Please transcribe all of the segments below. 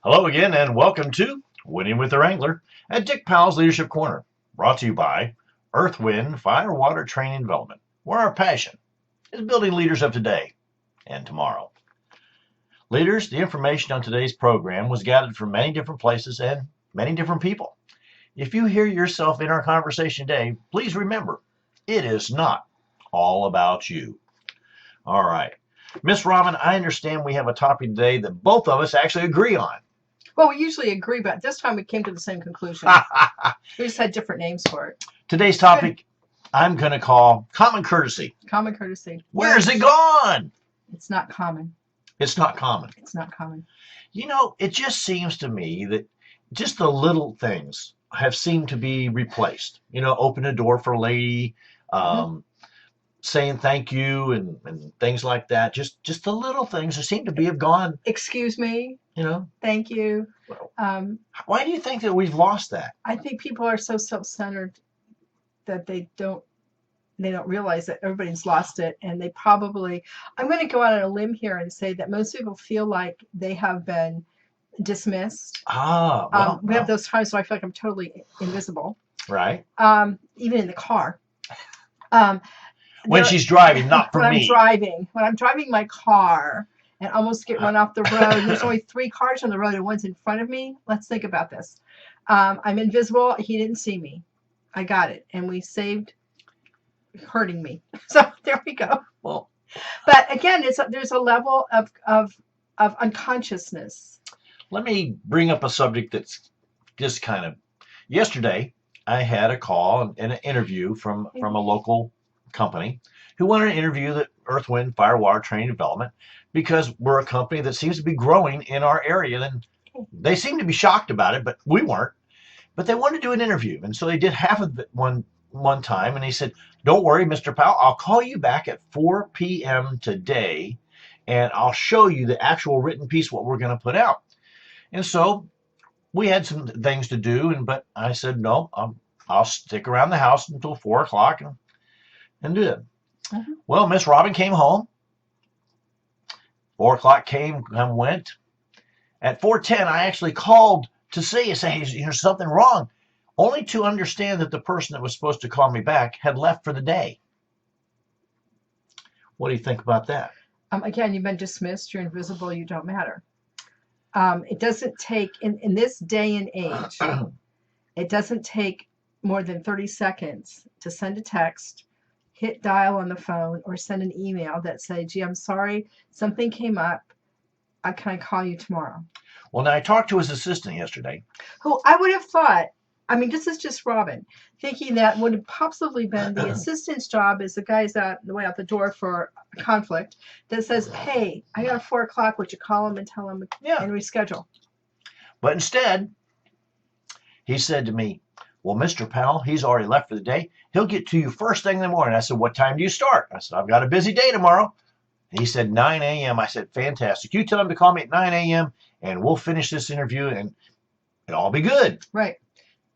Hello again, and welcome to Winning with the Wrangler at Dick Powell's Leadership Corner, brought to you by Earth, Wind, Fire, Water Training and Development, where our passion is building leaders of today and tomorrow. Leaders, the information on today's program was gathered from many different places and many different people. If you hear yourself in our conversation today, please remember, it is not all about you. All right. Miss Robin, I understand we have a topic today that both of us actually agree on. Well, we usually agree, but this time we came to the same conclusion. We just had different names for it. Today's topic I'm going to call common courtesy. Common courtesy. Where's it gone? It's not common. It's not common. It's not common. You know, it just seems to me that just the little things have seemed to be replaced. You know, open a door for a lady, saying thank you and things like that. Just the little things that seem to have gone. Excuse me. You know. Thank you. Why do you think that we've lost that? I think people are so self-centered that they don't realize that everybody's lost it, and they probably. I'm going to go out on a limb here and say that most people feel like they have been dismissed. We have those times where I feel like I'm totally invisible. Right. Even in the car. When she's driving, not for me. When I'm driving my car and almost get run off the road, and there's only 3 cars on the road and one's in front of me. Let's think about this. I'm invisible. He didn't see me. I got it. And we saved hurting me. So there we go. Well, but again, there's a level of unconsciousness. Let me bring up a subject that's just kind of. Yesterday, I had a call and an interview from a local company who wanted to interview the Earth, Wind, Fire, Water Training Development because we're a company that seems to be growing in our area. And they seemed to be shocked about it, but we weren't. But they wanted to do an interview. And so they did half of it one time. And he said, don't worry, Mr. Powell, I'll call you back at 4 p.m. today, and I'll show you the actual written piece, what we're going to put out. And so we had some things to do, but I said, no, I'll stick around the house until 4 o'clock and do it. Mm-hmm. Well, Miss Robin came home. 4 o'clock came and went. At 4:10, I actually called to say, hey, there's something wrong, only to understand that the person that was supposed to call me back had left for the day. What do you think about that? Again, you've been dismissed. You're invisible. You don't matter. It doesn't take, in this day and age, it doesn't take more than 30 seconds to send a text, hit dial on the phone, or send an email that says, gee, I'm sorry, something came up. Can I call you tomorrow? Well, now I talked to his assistant yesterday. Who I would have thought, this is just Robin, thinking that would have possibly been the assistant's job is the guy's out the way out the door for a conflict that says, hey, I got a 4 o'clock, would you call him and tell him and reschedule? But instead, he said to me, well, Mr. Powell, he's already left for the day. He'll get to you first thing in the morning. I said, what time do you start? I said, I've got a busy day tomorrow. He said, 9 a.m. I said, fantastic. You tell him to call me at 9 a.m. and we'll finish this interview and it'll all be good. Right.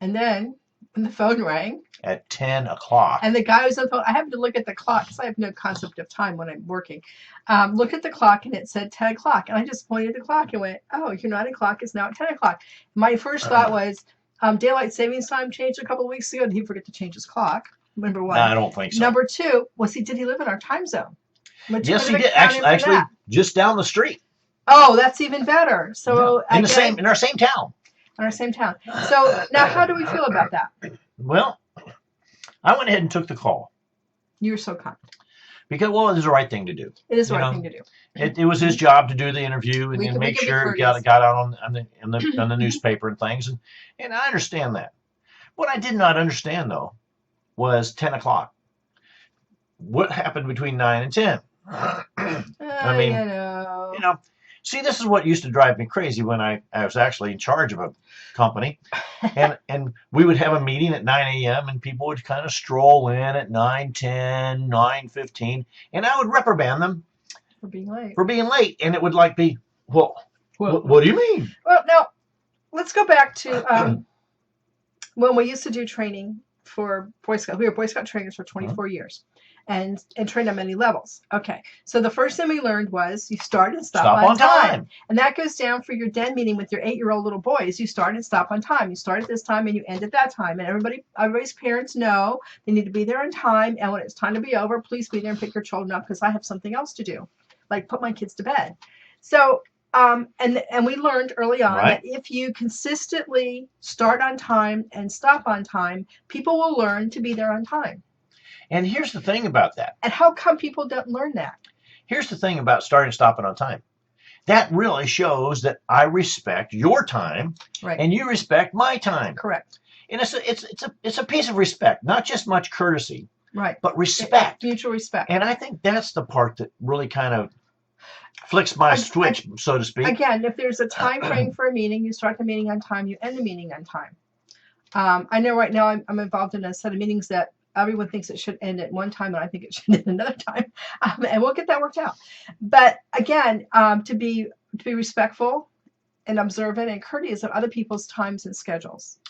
And then when the phone rang. At 10 o'clock. And the guy was on the phone. I happened to look at the clock because I have no concept of time when I'm working. Look at the clock and it said 10 o'clock. And I just pointed at the clock and went, oh, your 9 o'clock is now at 10 o'clock. My first thought was, daylight savings time changed a couple of weeks ago. Did he forget to change his clock? Number one. No, I don't think so. Number two, did he live in our time zone? Yes, he did. Actually, just down the street. Oh, that's even better. So in our same town. In our same town. So now, how do we feel about that? Well, I went ahead and took the call. You were so kind. Because, well, it was the right thing to do. It is the right thing to do. It was his job to do the interview and make sure it got out on the newspaper and things. And I understand that. What I did not understand, though, was 10 o'clock. What happened between 9 and 10? See, this is what used to drive me crazy when I was actually in charge of a company. And we would have a meeting at 9 a.m. and people would kind of stroll in at 9:10, 9:15. And I would reprimand them for being late. And it would be, what do you mean? Well, now, let's go back to when we used to do training for Boy Scout. We were Boy Scout trainers for 24 years. and train on many levels. Okay, so the first thing we learned was you start and stop, Stop on time. and that goes down for your den meeting with your 8-year-old little boys. You start and stop on time. You start at this time and you end at that time, and everybody's parents know they need to be there on time, and when it's time to be over, please be there and pick your children up because I have something else to do, like put my kids to bed. So and we learned early on Right. that if you consistently start on time and stop on time, people will learn to be there on time. And here's the thing about that. And how come people don't learn that? Here's the thing about starting and stopping on time. That really shows that I respect your time, Right. and you respect my time. Correct. And it's a piece of respect, not just much courtesy, Right. but respect. Mutual respect. And I think that's the part that really kind of flicks my switch, so to speak. Again, if there's a time frame for a meeting, you start the meeting on time, you end the meeting on time. I know right now I'm involved in a set of meetings that everyone thinks it should end at one time, and I think it should end another time, and we'll get that worked out. But again, to be respectful and observant and courteous of other people's times and schedules.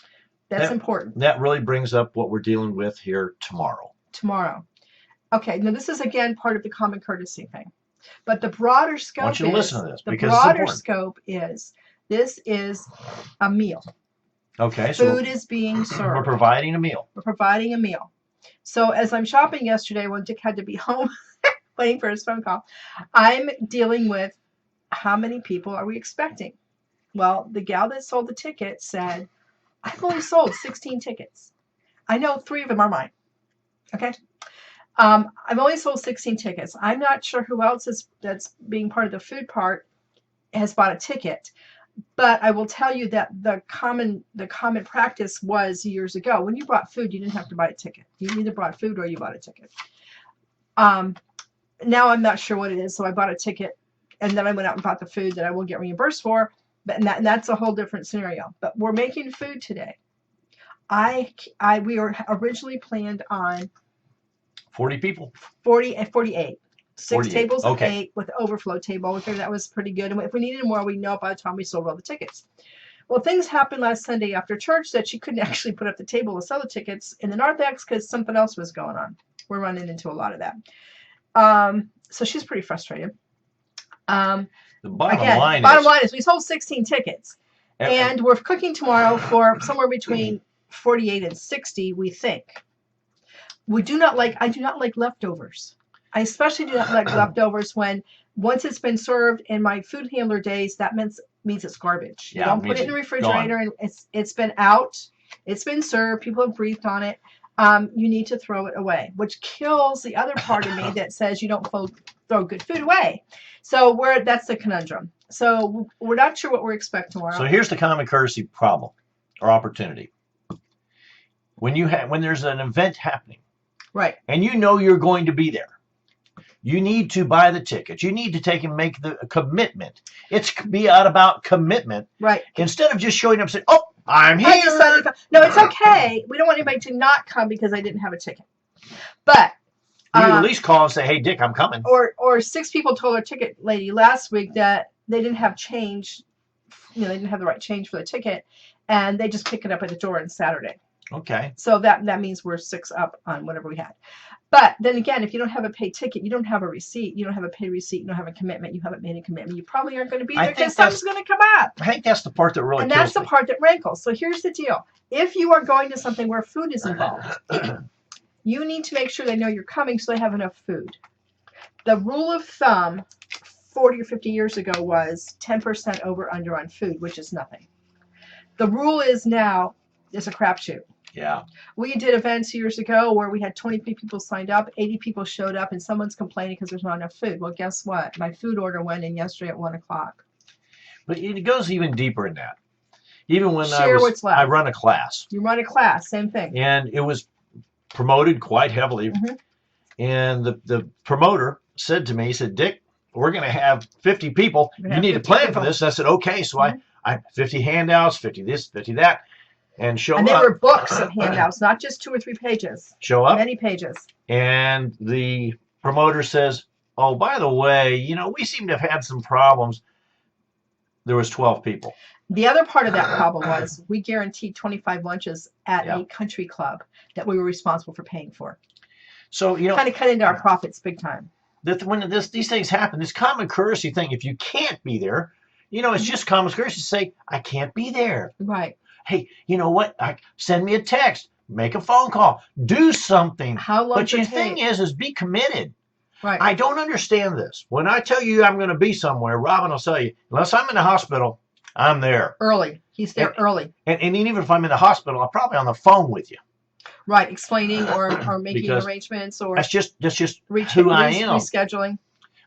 That's important. That really brings up what we're dealing with here tomorrow. Okay, now this is again part of the common courtesy thing. But the broader scope I want you to listen to this, because the broader it's important. scope is this is a meal. Okay, so Food is being served. we're providing a meal. We're providing a meal. So as I'm shopping yesterday when Dick had to be home waiting for his phone call, I'm dealing with how many people are we expecting? Well, the gal that sold the ticket said, I've only sold 16 tickets. I know 3 of them are mine. Okay. I've only sold 16 tickets. I'm not sure who else that's being part of the food part has bought a ticket, but I will tell you that the common practice was years ago when you brought food, you didn't have to buy a ticket. You either brought food or you bought a ticket. Now I'm not sure what it is, so I bought a ticket and then I went out and bought the food that I will get reimbursed for. But and that's a whole different scenario. But we're making food today. We were originally planned on 40 people. 48. 6 48. tables of Okay. 8 with overflow table. We figured that was pretty good. And if we needed more, we'd know by the time we sold all the tickets. Well, things happened last Sunday after church that she couldn't actually put up the table to sell the tickets in the narthex because something else was going on. We're running into a lot of that. So she's pretty frustrated. The bottom line is we sold 16 tickets. And we're cooking tomorrow for somewhere between 48 and 60, we think. I do not like leftovers. I especially do not like leftovers when once it's been served in my food handler days, that means it's garbage. Yeah, you don't put it in the refrigerator and it's been out, it's been served, people have breathed on it. You need to throw it away, which kills the other part of me that says you don't throw good food away. So that's the conundrum. So we're not sure what we expect tomorrow. So here's the common courtesy problem or opportunity. When there's an event happening, right, and you know you're going to be there, you need to buy the ticket. You need to take and make the commitment. It's be out about commitment, right? Instead of just showing up and saying, "Oh, I'm here." No, it's okay. We don't want anybody to not come because I didn't have a ticket. But you at least call and say, "Hey, Dick, I'm coming." Or 6 people told our ticket lady last week that they didn't have change. They didn't have the right change for the ticket, and they just pick it up at the door on Saturday. Okay. So that means we're 6 up on whatever we had. But then again, if you don't have a paid ticket, you don't have a receipt, you don't have a paid receipt, you don't have a commitment, you haven't made a commitment, you probably aren't going to be there because something's going to come up. I think that's the part that really and that's the part that rankles. So here's the deal. If you are going to something where food is involved, you need to make sure they know you're coming so they have enough food. The rule of thumb 40 or 50 years ago was 10% over under on food, which is nothing. The rule is now it's a crapshoot. Yeah. We did events years ago where we had 20 people signed up, 80 people showed up, and someone's complaining because there's not enough food. Well, guess what? My food order went in yesterday at 1 o'clock. But it goes even deeper than that. Even when I run a class. You run a class, same thing. And it was promoted quite heavily. Mm-hmm. And the promoter said to me, he said, "Dick, we're going to have 50 people. You need to plan for this." I said, "Okay." So I 50 handouts, 50 this, 50 that. And there were books of handouts, not just 2 or 3 pages. Show up. Many pages. And the promoter says, "Oh, by the way, we seem to have had some problems." There was 12 people. The other part of that problem was we guaranteed 25 lunches at a country club that we were responsible for paying for. So, kind of cut into our profits big time. When these things happen, this common courtesy thing, if you can't be there, it's just common courtesy to say, I can't be there. Right. Hey, you know what? Send me a text, make a phone call, do something. How long But the thing is be committed. Right. I don't understand this. When I tell you I'm going to be somewhere, Robin will tell you, unless I'm in the hospital, I'm there. Early. He's there early. And even if I'm in the hospital, I'm probably on the phone with you. Right, explaining or making arrangements or that's just who I am. Rescheduling.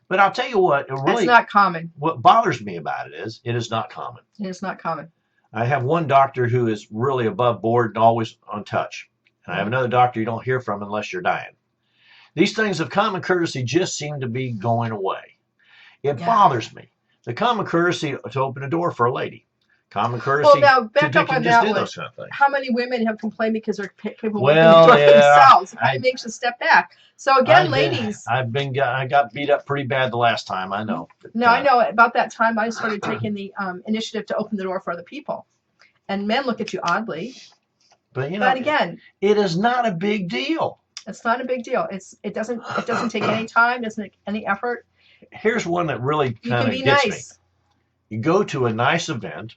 But I'll tell you what, it's not common. What bothers me about it is not common. It is not common. I have one doctor who is really above board and always on touch. And I have another doctor you don't hear from unless you're dying. These things of common courtesy just seem to be going away. It bothers me. The common courtesy to open a door for a lady. Common courtesy now, back to up on just that do one. those kind of things. How many women have complained because they're capable of opening the door for themselves? It probably makes you step back. So again, ladies. I got beat up pretty bad the last time, I know. No, I know. About that time, I started taking the initiative to open the door for other people. And men look at you oddly. But again, it is not a big deal. It's not a big deal. It doesn't take any time, doesn't take any effort. Here's one that really kind of gets me. You go to a nice event,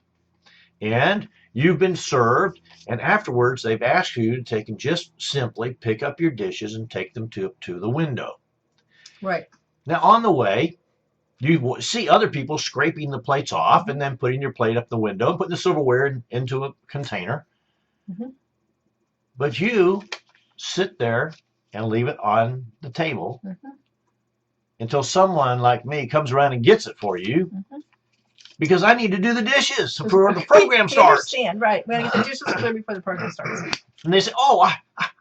and you've been served, and afterwards they've asked you to take and just simply pick up your dishes and take them to the window. Right. Now, on the way, you see other people scraping the plates off and then putting your plate up the window and putting the silverware into a container. Mm-hmm. But you sit there and leave it on the table until someone like me comes around and gets it for you. Because I need to do the dishes before the program starts. Understand, right? We gotta get the dishes clear before the program starts. And they say, "Oh,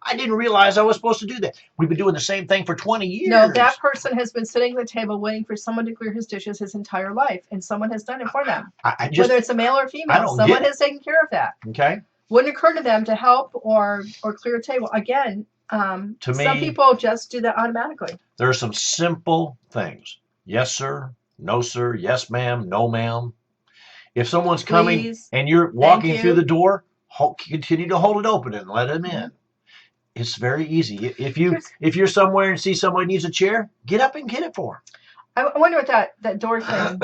I didn't realize I was supposed to do that." We've been doing the same thing for 20 years. No, that person has been sitting at the table waiting for someone to clear his dishes his entire life, and someone has done it for them. Whether it's a male or female, someone has taken care of that. Okay. Wouldn't occur to them to help or clear a table. Again, to me, some people just do that automatically. There are some simple things. Yes, sir. No, sir. Yes, ma'am. No, ma'am. If someone's coming and you're walking through the door, continue to hold it open and let them in. It's very easy. If you're somewhere and see somebody needs a chair, get up and get it for them. I wonder what that door thing.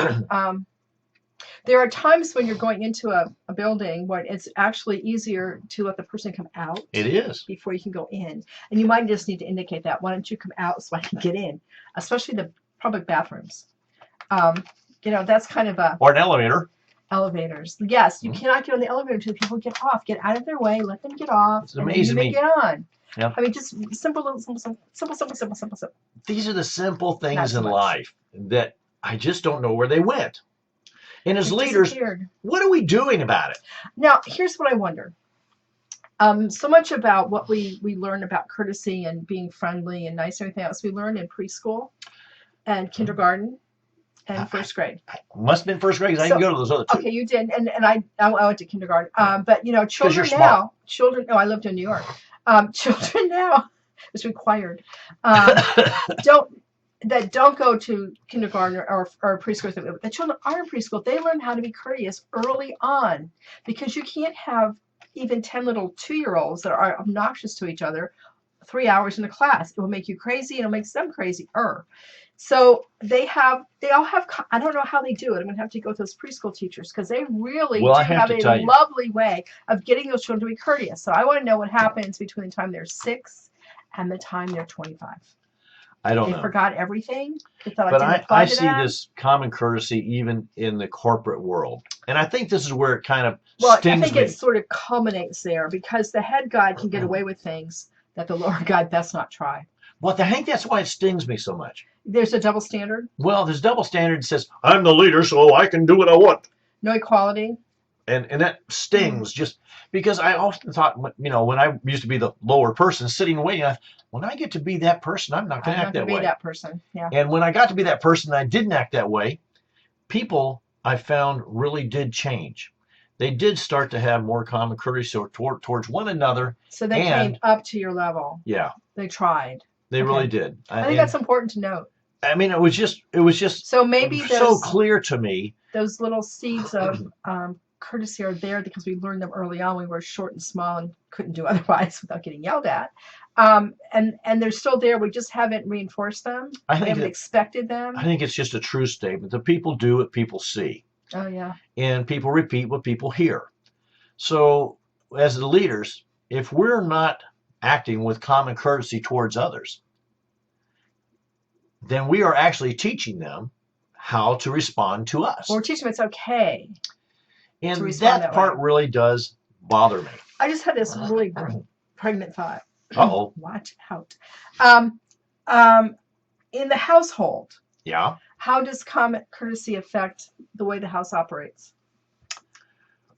There are times when you're going into a building where it's actually easier to let the person come out. It is. Before you can go in. And you might just need to indicate that. Why don't you come out so I can get in? Especially the public bathrooms. That's kind of a... Or an elevator. Elevators. Yes, you cannot get on the elevator until people get off. Get out of their way. Let them get off. It's amazing. And then you may get on. Yep. I mean, just simple. These are the simple things in life that I just don't know where they went. And as leaders, what are we doing about it? Now, here's what I wonder. So much about what we learn about courtesy and being friendly and nice and everything else we learned in preschool and kindergarten and first grade. Must have been first grade because I didn't go to those other two. Okay, you did, and I went to kindergarten. But children now, I lived in New York. Children now, it's required. Don't go to kindergarten or preschool. The children are in preschool. They learn how to be courteous early on because you can't have even 10 little 2-year-olds that are obnoxious to each other 3 hours in a class. It will make you crazy and it'll make them crazy. So they all have, I don't know how they do it. I'm going to have to go to those preschool teachers because they really do have a lovely way of getting those children to be courteous. So I want to know what happens between the time they're 6 and the time they're 25. I don't know. They forgot everything. But I see this common courtesy even in the corporate world. And I think this is where it kind of stings me. I think it sort of culminates there because the head guy can get away with things that the lower guy best not try. Well, I think that's why it stings me so much. There's a double standard? Well, there's double standard that says, I'm the leader, so I can do what I want. No equality? And that stings just because I often thought, when I used to be the lower person sitting waiting, when I get to be that person, I'm not going to act that way. Be that person, yeah. And when I got to be that person and I didn't act that way, people I found really did change. They did start to have more common courtesy towards one another. So they came up to your level. Yeah. They tried. They really did. I think that's important to note. I mean, it was just so maybe so clear to me. Those little seeds of courtesy are there because we learned them early on. We were short and small and couldn't do otherwise without getting yelled at. And they're still there. We just haven't reinforced them. I We think haven't that expected them. I think it's just a true statement. The people do what people see, Oh yeah. and people repeat what people hear. So, as the leaders, if we're not acting with common courtesy towards others, then we are actually teaching them how to respond to us. Or teach them it's okay to And respond that that part way. really does bother me. I just had this really pregnant thought. Uh-oh. Watch out. Um, um, in the household, Yeah. how does common courtesy affect the way the house operates?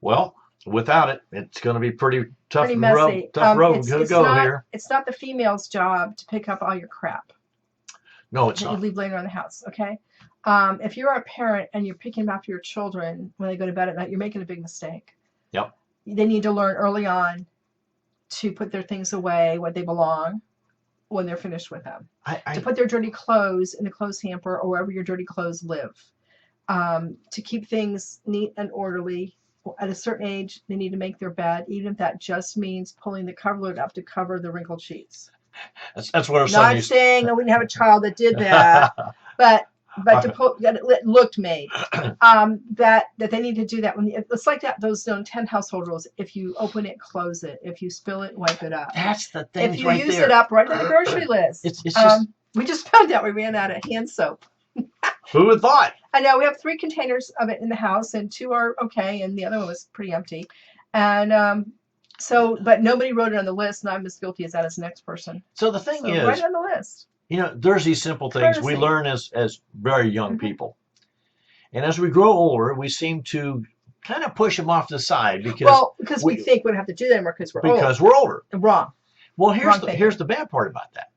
Well, without it, it's going to be pretty tough Pretty messy. road to go here. It's not the female's job to pick up all your crap No, it's that you not. leave laying around the house. Okay. If you're a parent and you're picking them after your children when they go to bed at night, you're making a big mistake. Yep. They need to learn early on to put their things away where they belong when they're finished with them. To put their dirty clothes in the clothes hamper or wherever your dirty clothes live. To keep things neat and orderly. At a certain age, they need to make their bed, even if that just means pulling the coverlet up to cover the wrinkled sheets. That's what our son Not used saying I wouldn't have a child that did that, but to put that it looked made. That they need to do that when it's like that. Those 10 household rules. If you open it, close it. If you spill it, wipe it up. That's the thing. If you use it up, write it on the grocery list. It's just. We just found out we ran out of hand soap. Who would have thought? I know we have 3 containers of it in the house, and 2 are okay, and the other one was pretty empty. And but nobody wrote it on the list, and I'm as guilty as that as the next person. So the thing is, write it on the list. There's these simple things we learn as very young people, and as we grow older, we seem to kind of push them off to the side because we think we don't have to do them, or because we're older. Wrong. Well, here's the bad part about that.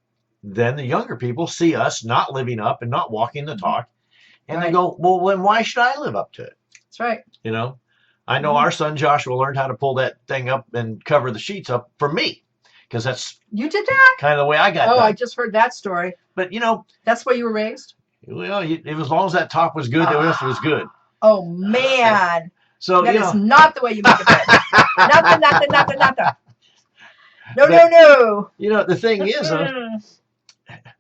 Then the younger people see us not living up and not walking the talk, and they go, well, then why should I live up to it? That's right. I know our son Joshua learned how to pull that thing up and cover the sheets up for me, because that's you did that kind of the way I got done. I just heard that story. But that's where you were raised. Well, as long as that top was good, the rest was good. Oh man! So that is not the way you make a bed. Nothing. No. The thing is,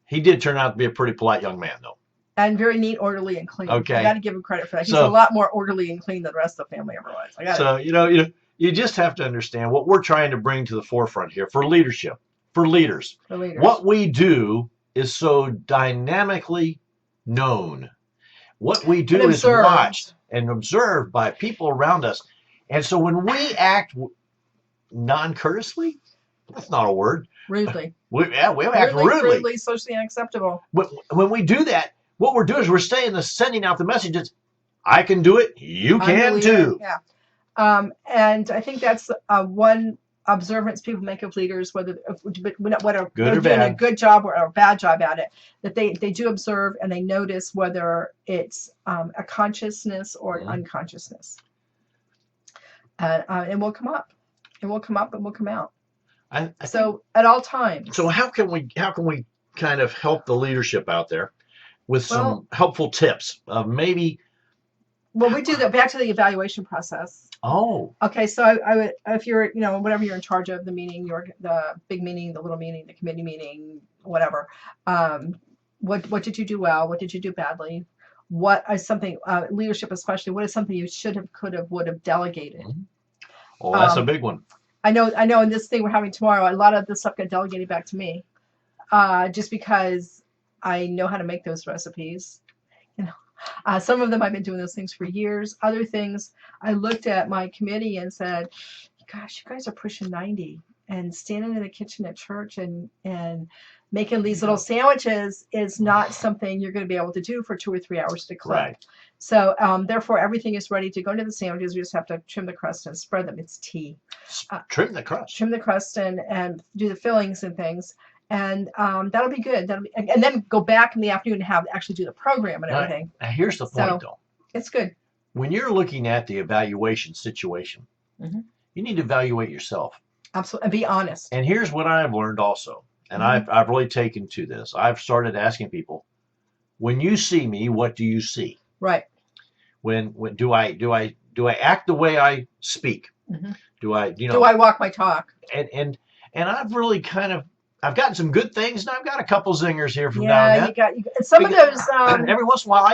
he did turn out to be a pretty polite young man, though. And very neat, orderly, and clean. Okay. I got to give him credit for that. He's a lot more orderly and clean than the rest of the family ever was. You just have to understand what we're trying to bring to the forefront here for leadership, for leaders. What we do is so dynamically known. What we do is watched and observed by people around us. And so when we act non-courteously, that's not a word. Rudely. We act rudely. Rudely, socially unacceptable. When we do that, what we're doing is we're sending out the messages, I can do it, you can too. Yeah. And I think that's one observance people make of leaders, whether they're doing a good job or a bad job at it, that they do observe and they notice whether it's a consciousness or an unconsciousness. And we'll come up. And we'll come up and we'll come out. So at all times. So how can we kind of help the leadership out there with some helpful tips of maybe? Well, we do that back to the evaluation process. Oh. Okay, so I would, if you're, whatever you're in charge of, the meeting, the big meeting, the little meeting, the committee meeting, whatever. What did you do well? What did you do badly? What is something leadership, especially? What is something you should have, could have, would have delegated? Oh, that's a big one. I know. In this thing we're having tomorrow, a lot of this stuff got delegated back to me, just because I know how to make those recipes. Some of them I've been doing those things for years. Other things I looked at my committee and said, "Gosh, you guys are pushing 90, and standing in the kitchen at church and making these little sandwiches is not something you're going to be able to do for 2 or 3 hours to cook." Right. So therefore, everything is ready to go into the sandwiches. We just have to trim the crust and spread them. It's tea. Trim the crust. Trim the crust and do the fillings and things. And that'll be good. And then go back in the afternoon and actually do the program and everything. Now here's the point, though. It's good. When you're looking at the evaluation situation, you need to evaluate yourself. Absolutely. And be honest. And here's what I've learned also. And I've really taken to this. I've started asking people, when you see me, what do you see? Right. When do I act the way I speak? Do I do I walk my talk? And I've really kind of I've gotten some good things, and I've got a couple zingers here from now Yeah, and then. you got some of those. Every once in a while,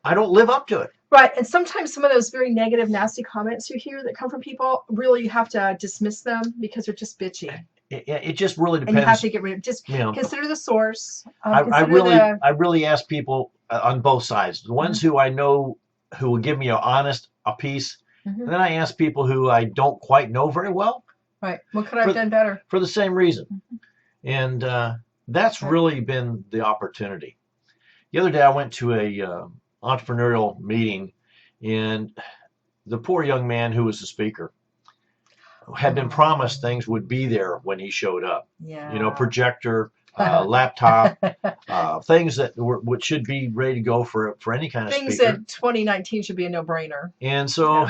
I don't live up to it. Right, and sometimes some of those very negative, nasty comments you hear that come from people, really you have to dismiss them because they're just bitchy. It just really depends. And you have to get rid of. Just consider the source. I really ask people on both sides. The ones who I know who will give me a piece, and then I ask people who I don't quite know very well. Right. What could I have done better? For the same reason, and that's really been the opportunity. The other day I went to a entrepreneurial meeting, and the poor young man who was the speaker had been promised things would be there when he showed up. Yeah. You know, projector, laptop, things that should be ready to go for any kind of things speaker. That 2019 should be a no-brainer. And so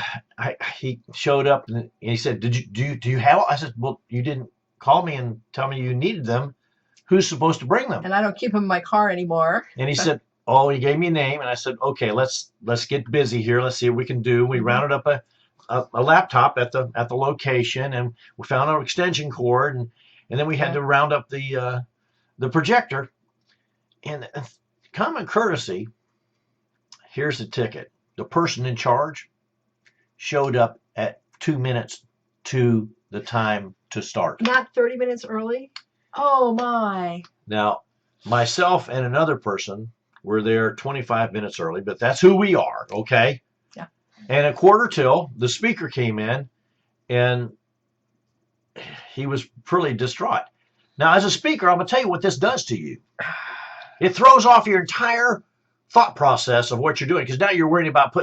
he showed up and he said, do you have? I said, well, you didn't call me and tell me you needed them. Who's supposed to bring them? And I don't keep them in my car anymore. And he said, oh, he gave me a name, and I said, okay, let's get busy here. Let's see what we can do. We rounded up a laptop at the location, and we found our extension cord, and then we had to round up the projector. And common courtesy, here's the ticket. The person in charge showed up at 2 minutes to the time to start. Not 30 minutes early? Oh my. Now, myself and another person were there 25 minutes early, but that's who we are, okay? Yeah. And at 1:45, the speaker came in, and he was pretty distraught. Now, as a speaker, I'm going to tell you what this does to you. It throws off your entire thought process of what you're doing, because now you're worried about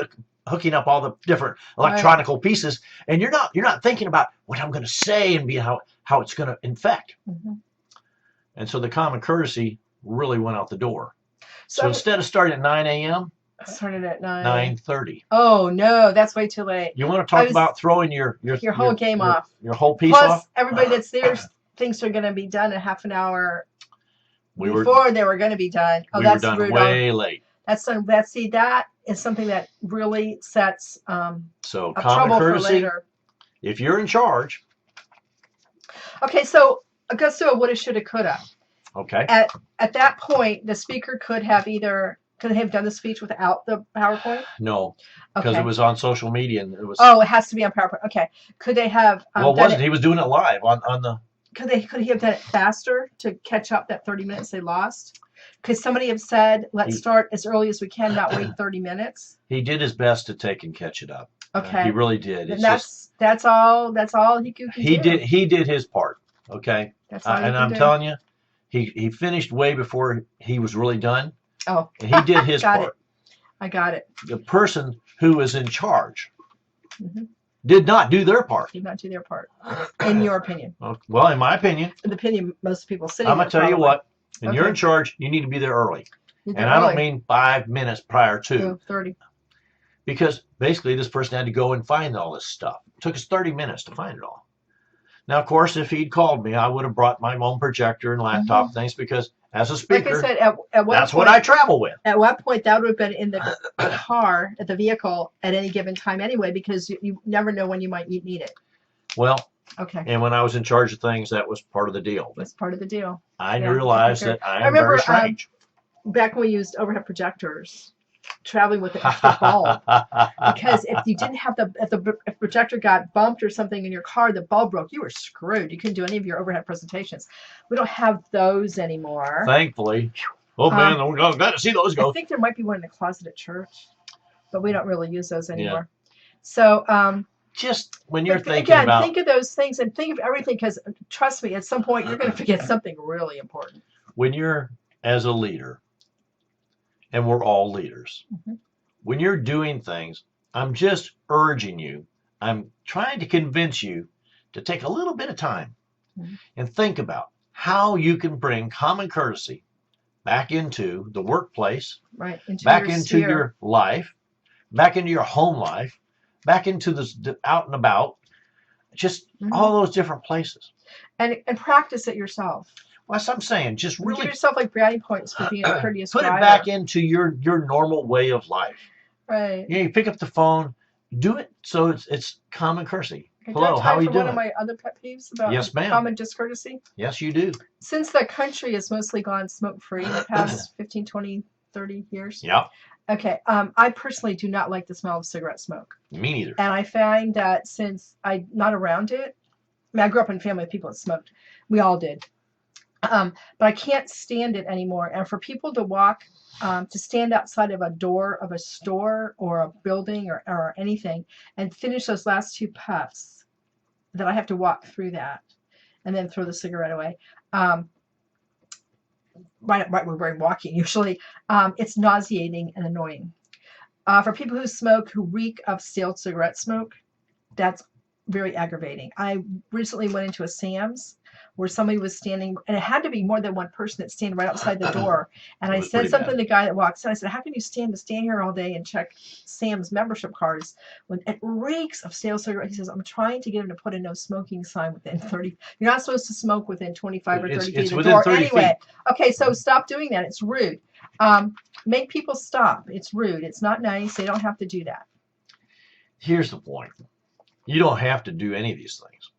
hooking up all the different electronical pieces, and you're not thinking about what I'm going to say and how it's going to infect. And so the common courtesy really went out the door. So instead of starting at 9 a.m., I started at 9:30. 9:30. Oh no, that's way too late. You want to talk about throwing your whole game off, your whole piece Plus, off? Everybody that's there thinks they're going to be done a half an hour before they were going to be done. Oh, that's were done brutal. Way late. That is something that really sets so up common trouble courtesy. For later. If you're in charge. Okay, so let's do a woulda, shoulda, coulda. Okay. At that point, the speaker could they have done the speech without the PowerPoint? No, because it was on social media, and it was. Oh, it has to be on PowerPoint. Okay. Could they have? Well, it wasn't. He was doing it live on the. Could he have done it faster to catch up that 30 minutes they lost? Because somebody have said, let's start as early as we can, not wait 30 minutes. He did his best to take and catch it up. Okay. He really did. And that's all he could do. He did his part. Okay. That's all and I'm telling you, he finished way before he was really done. Oh. And he did his part. I got it. The person who was in charge did not do their part. Did not do their part. In your opinion. Well, in my opinion. In the opinion most people sitting I'm going to tell you what. When you're in Okay. charge, you need to be there early. And I don't mean 5 minutes prior to. 30. Because basically this person had to go and find all this stuff. It took us 30 minutes to find it all. Now, of course, if he'd called me, I would have brought my own projector and laptop and things, because as a speaker, Like I said, at that's point, what I travel with. At what point that would have been in the car, at the vehicle, at any given time anyway, because you never know when you might need it. Well, okay. And when I was in charge of things, that was part of the deal. That's part of the deal. I realized that I am remember, very strange. Back when we used overhead projectors, traveling with an extra bulb, because if you didn't have if projector got bumped or something in your car, the bulb broke, you were screwed. You couldn't do any of your overhead presentations. We don't have those anymore. Thankfully. Oh man, I'm glad to see those go. I think there might be one in the closet at church, but we don't really use those anymore. Yeah. So just when you're thinking again, about, think of those things and think of everything, because trust me, at some point you're going to forget something really important. When you're as a leader, and we're all leaders, when you're doing things, I'm just urging you, I'm trying to convince you to take a little bit of time and think about how you can bring common courtesy back into the workplace, right, back into your life, back into your home life, back into the out and about, just all those different places. And practice it yourself. Well, that's what I'm saying. Just really give yourself like brownie points for being a courteous put driver. it back into your normal way of life. Right. You pick up the phone, do it so it's common courtesy. Okay, do I Hello, have how time are for you one of doing? my other pet peeves about Yes, ma'am. common discourtesy? Yes, you do. Since the country has mostly gone smoke-free in the past 15, 20, 30 years. Yeah, Okay, I personally do not like the smell of cigarette smoke. me neither. And I find that since I'm not around it, I mean, I grew up in a family of people that smoked. We all did. But I can't stand it anymore. And for people to walk, to stand outside of a door of a store or a building or anything and finish those last two puffs, that I have to walk through that and then throw the cigarette away. Right where we're walking, usually, it's nauseating and annoying. For people who smoke, who reek of stale cigarette smoke, that's very aggravating. I recently went into a Sam's where somebody was standing, and it had to be more than one person that's standing right outside the door. And It I was said pretty something bad. to the guy that walks in. I said, "How can you stand here all day and check Sam's membership cards when it reeks of stale cigarette?" He says, "I'm trying to get him to put a no smoking sign within 30. You're not supposed to smoke within 25 or 30 feet It's of the within door 30 anyway." feet. Okay, so stop doing that. It's rude. Make people stop. It's rude. It's not nice. They don't have to do that. Here's the point. You don't have to do any of these things.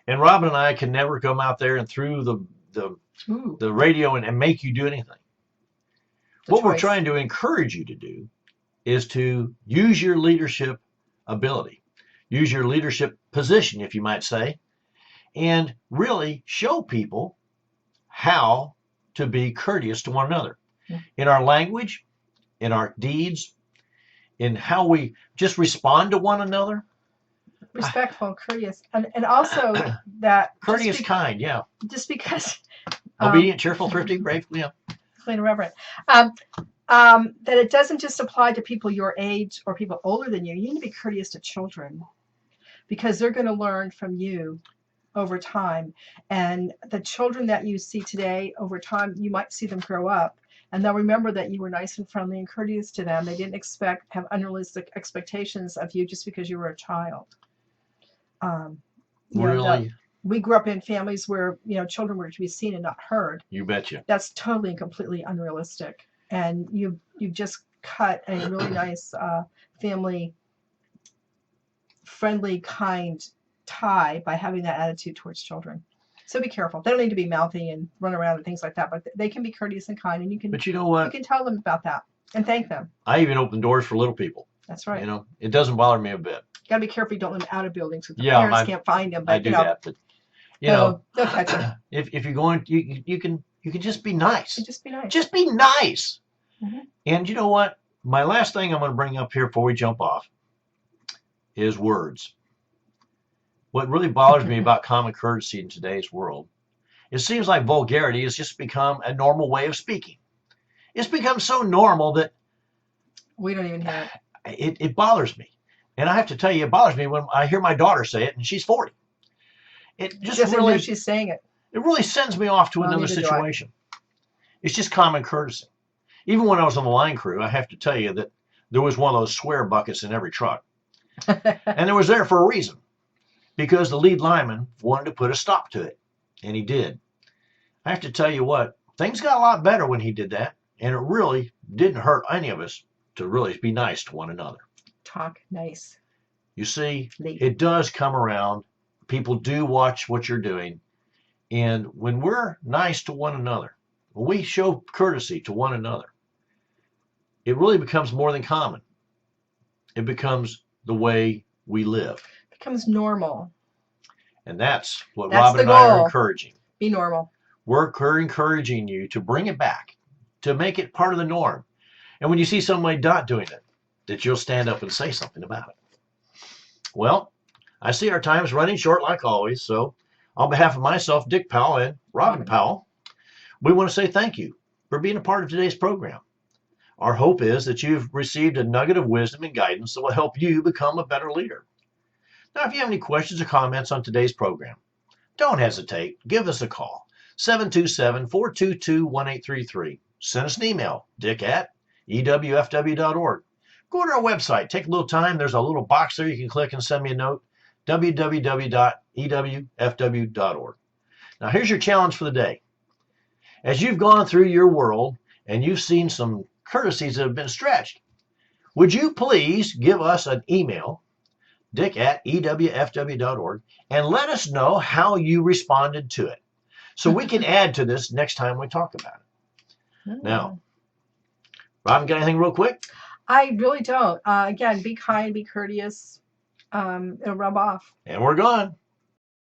And Robin and I can never come out there and through the radio and make you do anything. What we're trying to encourage you to do is to use your leadership ability, use your leadership position, if you might say, and really show people how to be courteous to one another in our language, in our deeds, in how we just respond to one another. Respectful, courteous, and also that Courteous, kind, yeah. Just because Obedient, cheerful, thrifty, brave, yeah. Clean and reverent. That it doesn't just apply to people your age or people older than you. You need to be courteous to children because they're going to learn from you over time. And the children that you see today, over time, you might see them grow up and they'll remember that you were nice and friendly and courteous to them. They didn't have unrealistic expectations of you just because you were a child. Really? We grew up in families where children were to be seen and not heard. You betcha. That's totally and completely unrealistic. And you've just cut a really nice family friendly, kind tie by having that attitude towards children. So be careful. They don't need to be mouthy and run around and things like that, but they can be courteous and kind, and you can. But you know what? You can tell them about that and thank them. I even open doors for little people. That's right. It doesn't bother me a bit. You gotta be careful you don't let them out of buildings so the parents can't find them. But, I do that, but they'll catch them. If you're going, you can just be nice. Just be nice. Just be nice. Mm-hmm. And you know what? My last thing I'm going to bring up here before we jump off is words. What really bothers me about common courtesy in today's world, it seems like vulgarity has just become a normal way of speaking. It's become so normal that we don't even hear it. It bothers me. And I have to tell you, it bothers me when I hear my daughter say it, and she's 40. It just really, know she's saying it. It really sends me off to another situation. It's just common courtesy. Even when I was on the line crew, I have to tell you that there was one of those swear buckets in every truck. And it was there for a reason. Because the lead lineman wanted to put a stop to it. And he did. I have to tell you what, things got a lot better when he did that. And it really didn't hurt any of us to really be nice to one another. Talk nice. You see, it does come around. People do watch what you're doing. And when we're nice to one another, when we show courtesy to one another, it really becomes more than common. It becomes the way we live. It becomes normal. And that's what Robin and I are encouraging. Be normal. We're encouraging you to bring it back, to make it part of the norm. And when you see somebody not doing it, that you'll stand up and say something about it. Well, I see our time is running short like always, so on behalf of myself, Dick Powell, and Robin Powell, we want to say thank you for being a part of today's program. Our hope is that you've received a nugget of wisdom and guidance that will help you become a better leader. Now, if you have any questions or comments on today's program, don't hesitate. Give us a call, 727-422-1833. Send us an email, dick@ewfw.org. Go to our website. Take a little time. There's a little box there you can click and send me a note, www.ewfw.org. Now, here's your challenge for the day. As you've gone through your world and you've seen some courtesies that have been stretched, would you please give us an email, Dick at ewfw.org, and let us know how you responded to it, so we can add to this next time we talk about it. Now, Robin, got anything real quick? I really don't. Again, be kind, be courteous. It'll rub off. And we're gone.